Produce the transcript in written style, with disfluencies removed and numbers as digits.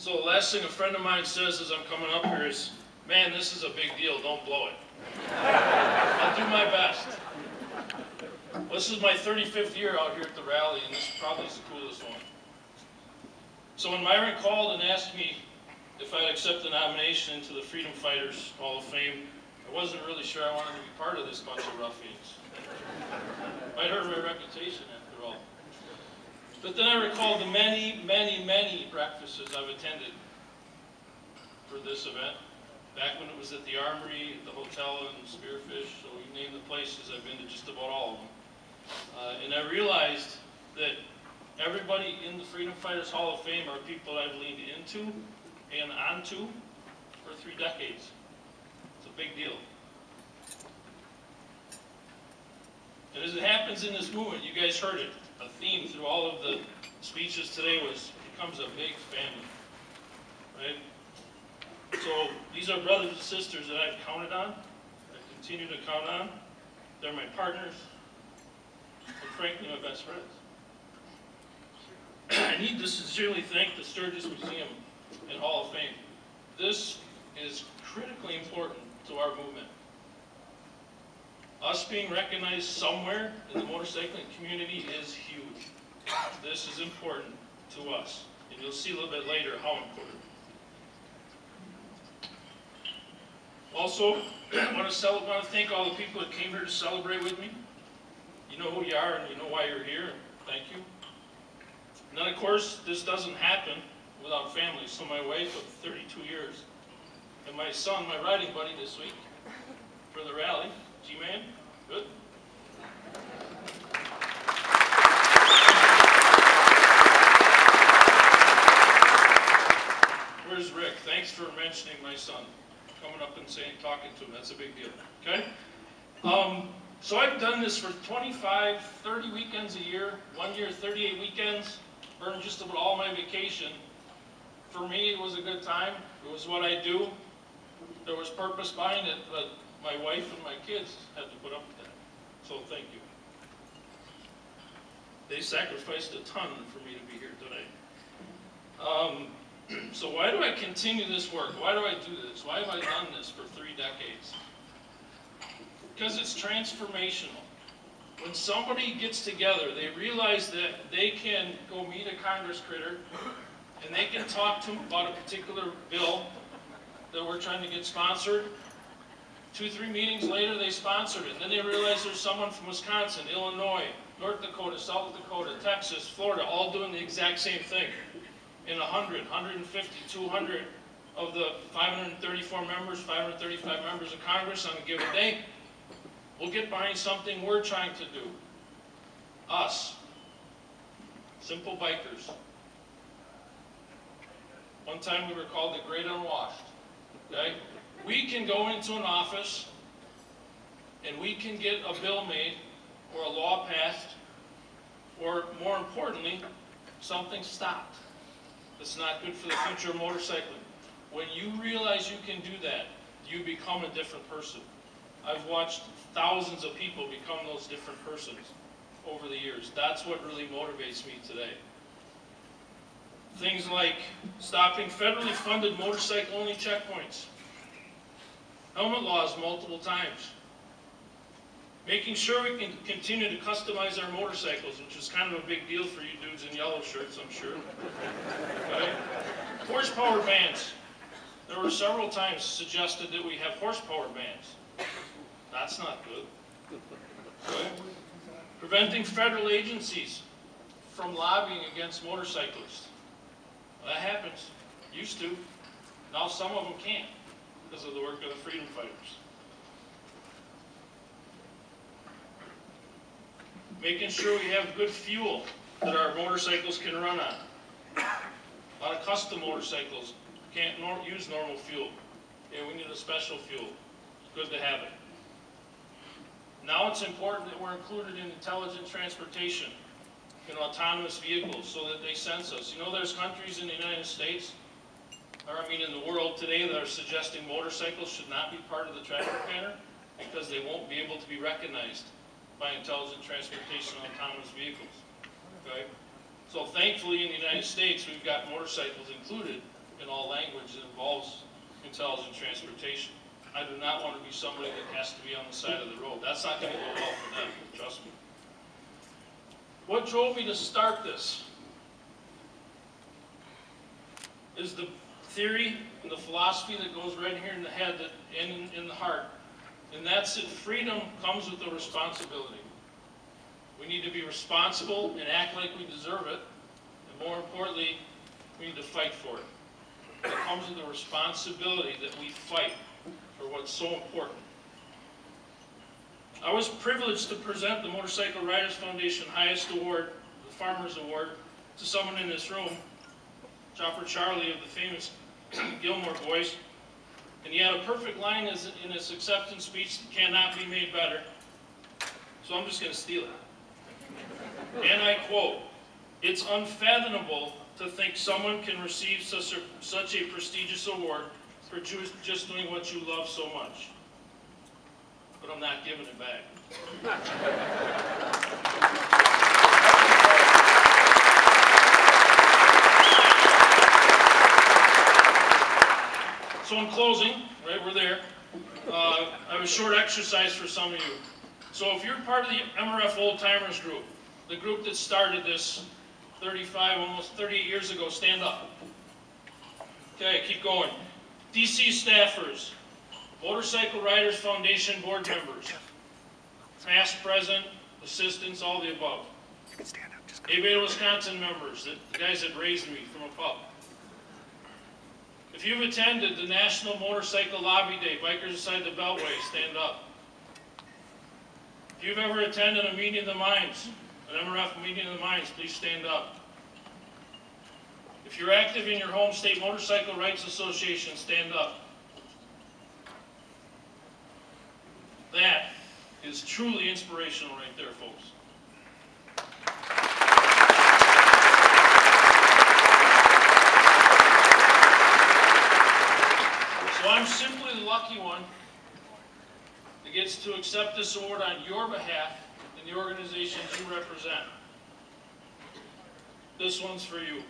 So the last thing a friend of mine says as I'm coming up here is, man, this is a big deal, don't blow it. I'll do my best. This is my 35th year out here at the rally, and this probably is the coolest one. So when Myron called and asked me if I'd accept the nomination into the Freedom Fighters Hall of Fame, I wasn't really sure I wanted to be part of this bunch of ruffians. I'd heard my reputation after all. But then I recalled the many, many, many breakfasts I've attended for this event. Back when it was at the Armory, the hotel, and Spearfish, so you name the places, I've been to just about all of them. And I realized that everybody in the Freedom Fighters Hall of Fame are people I've leaned into and onto for 3 decades. It's a big deal. And as it happens in this movement, you guys heard it, a theme through all of the speeches today was, becomes a big family, right? So these are brothers and sisters that I've counted on, I continue to count on. They're my partners, and frankly, my best friends. I need to sincerely thank the Sturgis Museum and Hall of Fame. This is critically important to our movement. Us being recognized somewhere in the motorcycling community is huge. This is important to us, and you'll see a little bit later how important. Also, I want to thank all the people that came here to celebrate with me. You know who you are and you know why you're here. Thank you. And then, of course, this doesn't happen without family. So my wife of 32 years and my son, my riding buddy this week for the rally. G-Man, good. Where's Rick? Thanks for mentioning my son. Coming up and saying, talking to him, that's a big deal, okay? So I've done this for 25, 30 weekends a year, 1 year, 38 weekends, burned just about all my vacation. For me, it was a good time. It was what I do. There was purpose behind it, but my wife and my kids had to put up with that. So thank you. They sacrificed a ton for me to be here today. So why do I continue this work? Why do I do this? Why have I done this for 3 decades? Because it's transformational. When somebody gets together, they realize that they can go meet a Congress critter and they can talk to them about a particular bill that we're trying to get sponsored. 2, 3 meetings later, they sponsored it. And then they realize there's someone from Wisconsin, Illinois, North Dakota, South Dakota, Texas, Florida, all doing the exact same thing. And 100, 150, 200 of the 534 members, 535 members of Congress on a given day will get behind something we're trying to do. Us. Simple bikers. One time we were called the Great Unwashed. Okay? We can go into an office and we can get a bill made or a law passed, or more importantly, something stopped. It's not good for the future of motorcycling. When you realize you can do that, you become a different person. I've watched thousands of people become those different persons over the years. That's what really motivates me today. Things like stopping federally funded motorcycle-only checkpoints, helmet laws multiple times, making sure we can continue to customize our motorcycles, which is kind of a big deal for you dudes in yellow shirts, I'm sure. Okay? Horsepower bands. There were several times suggested that we have horsepower bands. That's not good. Okay? Preventing federal agencies from lobbying against motorcyclists. Well, that happens. Used to. Now some of them can't because of the work of the freedom fighters. Making sure we have good fuel that our motorcycles can run on. A lot of custom motorcycles can't use normal fuel. Yeah, we need a special fuel. It's good to have it. Now it's important that we're included in intelligent transportation, in autonomous vehicles, so that they sense us. You know, there's countries in the United States, or I mean in the world today, that are suggesting motorcycles should not be part of the traffic pattern because they won't be able to be recognized by intelligent transportation and autonomous vehicles. Okay? So thankfully in the United States we've got motorcycles included in all language that involves intelligent transportation. I do not want to be somebody that has to be on the side of the road. That's not going to go well for them, trust me. What drove me to start this is the theory and the philosophy that goes right here in the head and in the heart. And that's that freedom comes with a responsibility. We need to be responsible and act like we deserve it. And more importantly, we need to fight for it. It comes with a responsibility that we fight for what's so important. I was privileged to present the Motorcycle Riders Foundation highest award, the Farmers Award, to someone in this room, Chopper Charlie of the famous Gilmore Boys. And he had a perfect line in his acceptance speech that cannot be made better. So I'm just going to steal it. And I quote, "It's unfathomable to think someone can receive such a prestigious award for just doing what you love so much. But I'm not giving it back." So in closing, right, we're there. I have a short exercise for some of you. So if you're part of the MRF Old Timers group, the group that started this 35, almost 38 years ago, stand up. Okay, keep going. DC staffers, Motorcycle Riders Foundation board members, past, present, assistants, all the above. You can stand up. Just go. Aveda, Wisconsin members, the guys that raised me from a pup. If you've attended the National Motorcycle Lobby Day, Bikers Aside the Beltway, stand up. If you've ever attended a meeting of the minds, an MRF meeting of the minds, please stand up. If you're active in your home state motorcycle rights association, stand up. That is truly inspirational right there, folks. So I'm simply the lucky one that gets to accept this award on your behalf in the organizations you represent. This one's for you.